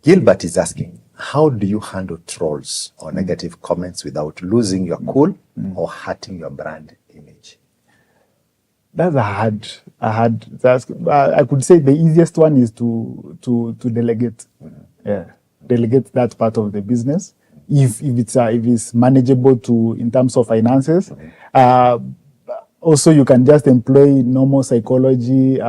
Gilbert is asking, how do you handle trolls or negative comments without losing your cool or hurting your brand image? That's a hard task. I could say the easiest one is to delegate. Yeah, delegate that part of the business. If it's manageable in terms of finances. Also, you can just employ normal psychology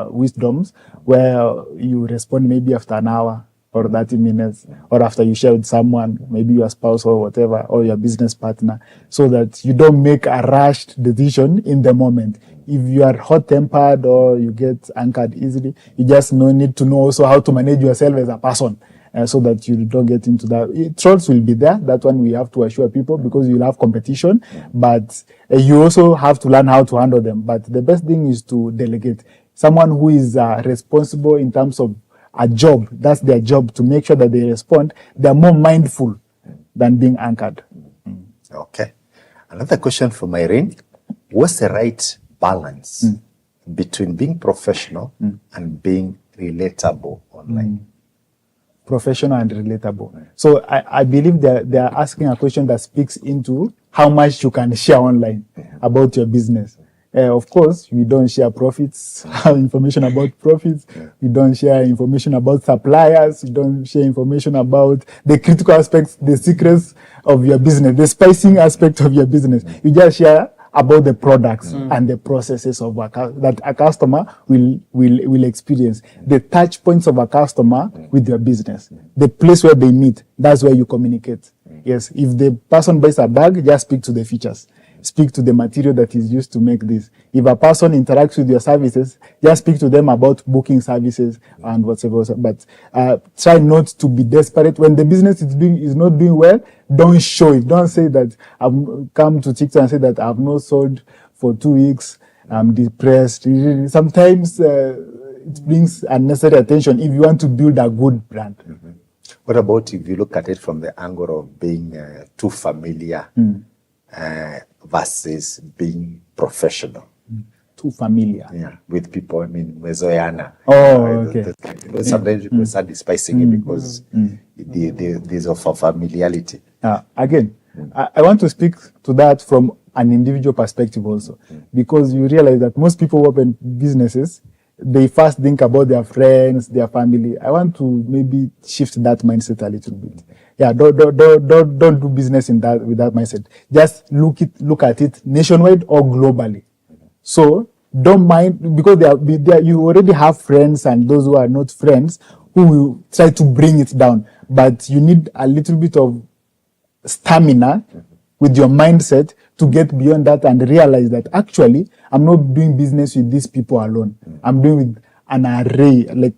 wisdoms where you respond maybe after an hour or 30 minutes, or after you share with someone, maybe your spouse or whatever, or your business partner, so that you don't make a rushed decision in the moment. If you are hot-tempered or you get anchored easily, you just need to know also how to manage yourself as a person. So that you don't get into that. Trolls will be there. That one we have to assure people, because you'll have competition, but you also have to learn how to handle them. But the best thing is to delegate. Someone who is responsible in terms of a job, that's their job, to make sure that they respond. They're more mindful than being anchored. Okay. Another question from Irene. What's the right balance between being professional and being relatable online? Professional and relatable. So I believe they are asking a question that speaks into how much you can share online about your business. Of course, we don't share profits, information about profits. We don't share information about suppliers. We don't share information about the critical aspects, the secrets of your business, the spicing aspect of your business. You just share about the products and the processes of that a customer will experience. The touch points of a customer with your business. The place where they meet, that's where you communicate. Yes, if the person buys a bag, just speak to the features. Speak to the material that is used to make this. If a person interacts with your services, just speak to them about booking services and whatever. But try not to be desperate. When the business is not doing well, don't show it. Don't say that I've come to TikTok and say that I've not sold for 2 weeks. I'm depressed. Sometimes it brings unnecessary attention if you want to build a good brand. What about if you look at it from the angle of being too familiar versus being professional? Too familiar. Yeah, with people. I mean, mezoyana. Oh, okay. Sometimes people start despising it because there's of familiarity. Again, I want to speak to that from an individual perspective also, because you realize that most people who open businesses, they first think about their friends, their family. I want to maybe shift that mindset a little bit. Yeah, don't do business with that mindset. Just look at it nationwide or globally. So don't mind, because you already have friends and those who are not friends who will try to bring it down. But you need a little bit of stamina with your mindset to get beyond that and realize that actually I'm not doing business with these people alone. I'm doing with an array, like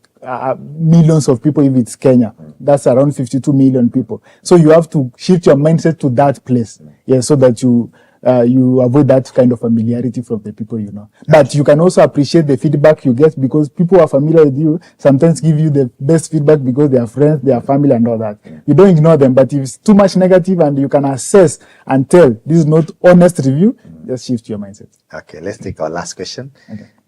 millions of people. If it's Kenya, that's around 52 million people. So you have to shift your mindset to that place, so that you avoid that kind of familiarity from the people you know. But you can also appreciate the feedback you get, because people who are familiar with you sometimes give you the best feedback because they are friends, they are family and all that. You don't ignore them, but if it's too much negative and you can assess and tell this is not honest review, just shift your mindset. Okay, let's take our last question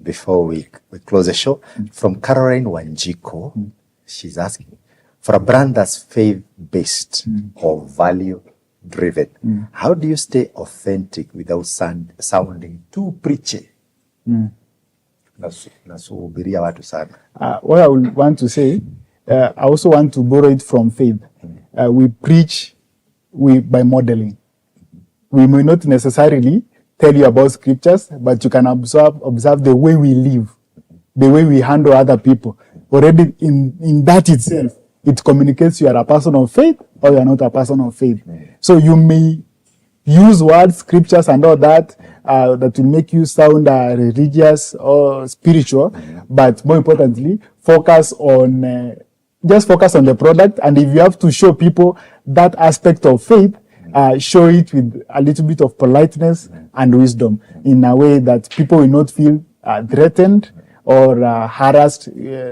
before we close the show. From Caroline Wanjiko, she's asking, for a brand that's faith-based or value-driven, how do you stay authentic without sounding too preachy? Nasuhubiria watu sana. What I would want to say, I also want to borrow it from faith. We preach by modeling. We may not necessarily tell you about scriptures, but you can observe the way we live, the way we handle other people. Already in that itself, it communicates you are a person of faith or you are not a person of faith. So you may use words, scriptures and all that, that will make you sound religious or spiritual, but more importantly, focus on the product. And if you have to show people that aspect of faith, show it with a little bit of politeness and wisdom in a way that people will not feel threatened or harassed.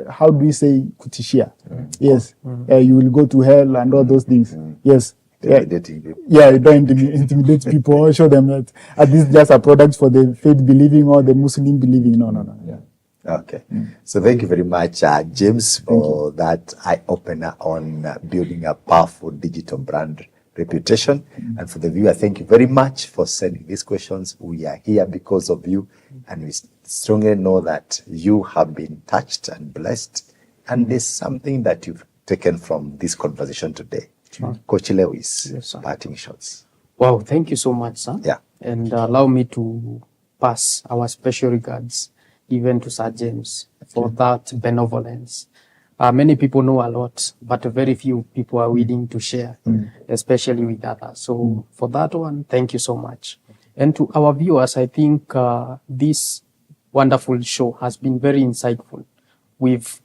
How do we say kutishia? Yes. You will go to hell and all those things. Yes. Intimidating people. Yeah, you don't intimidate people or show them that this is just a product for the faith believing or the Muslim believing. No. Yeah. Okay. So thank you very much, James, for that eye-opener on building a powerful digital brand reputation. And for the viewer, thank you very much for sending these questions. We are here because of you, and we strongly know that you have been touched and blessed, and there's something that you've taken from this conversation today. Coach Lewis, Yes, sir. parting shots. Wow, thank you so much, sir. Yeah. And allow me to pass our special regards even to Sir James for that benevolence. Many people know a lot, but very few people are willing to share, especially with others. So for that one, thank you so much. And to our viewers, I think this wonderful show has been very insightful. We've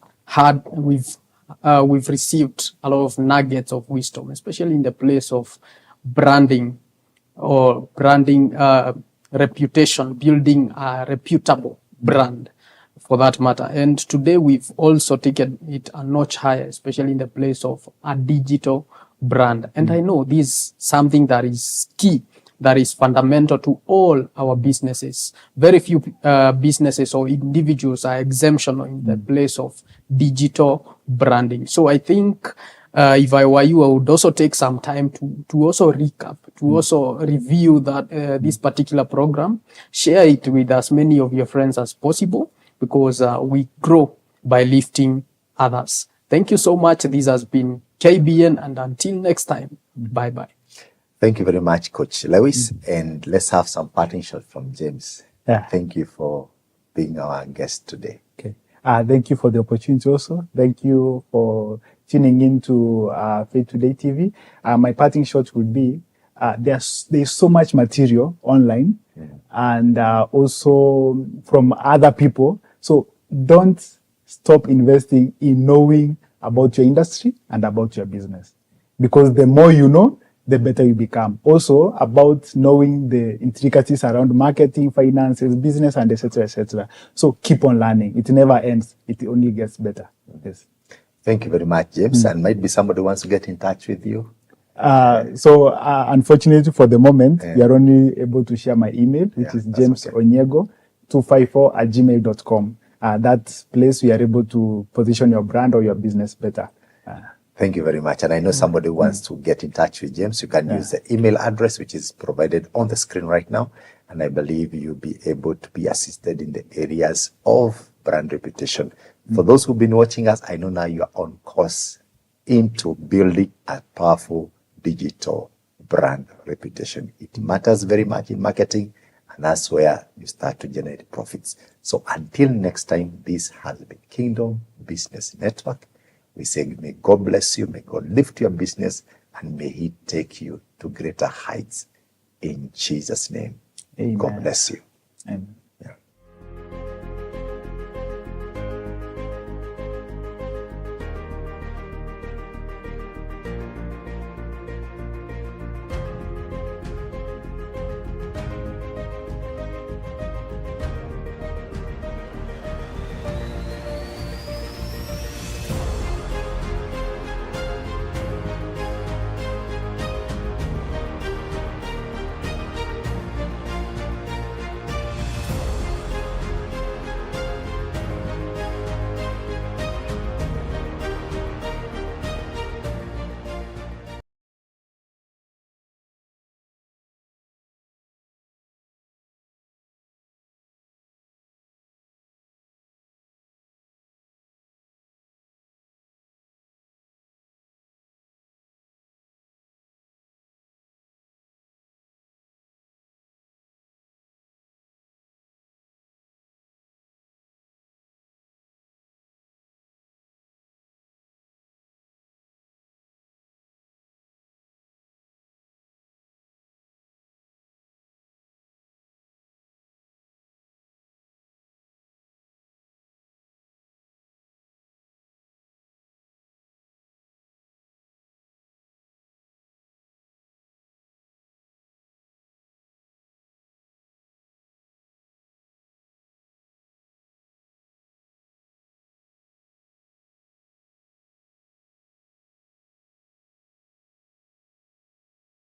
received a lot of nuggets of wisdom, especially in the place of branding or branding reputation, building a reputable brand for that matter. And today we've also taken it a notch higher, especially in the place of a digital brand. And I know this is something that is key, that is fundamental to all our businesses. Very few businesses or individuals are exemptional in the place of digital branding. So I think if I were you, I would also take some time to also recap, to also review that this particular program, share it with as many of your friends as possible, because we grow by lifting others. Thank you so much. This has been KBN, and until next time, bye-bye. Thank you very much, Coach Lewis. And let's have some parting shot from James. Yeah. Thank you for being our guest today. Okay. Thank you for the opportunity also. Thank you for tuning in to Faith Today TV. My parting shot would be, there's so much material online and also from other people. So don't stop investing in knowing about your industry and about your business, because the more you know, the better you become. Also about knowing the intricacies around marketing, finances, business, and etc., etc. So keep on learning. It never ends. It only gets better. Yes. Thank you very much, James. And might be somebody wants to get in touch with you. Unfortunately for the moment, we are only able to share my email, which is jamesonyiego254@gmail.com. That place we are able to position your brand or your business better. Thank you very much. And I know somebody wants to get in touch with James. You can use the email address, which is provided on the screen right now. And I believe you'll be able to be assisted in the areas of brand reputation. For those who've been watching us, I know now you are on course into building a powerful digital brand reputation. It matters very much in marketing, and that's where you start to generate profits. So until next time, this has been Kingdom Business Network. We say, may God bless you, may God lift your business, and may He take you to greater heights in Jesus' name. Amen. God bless you. Amen.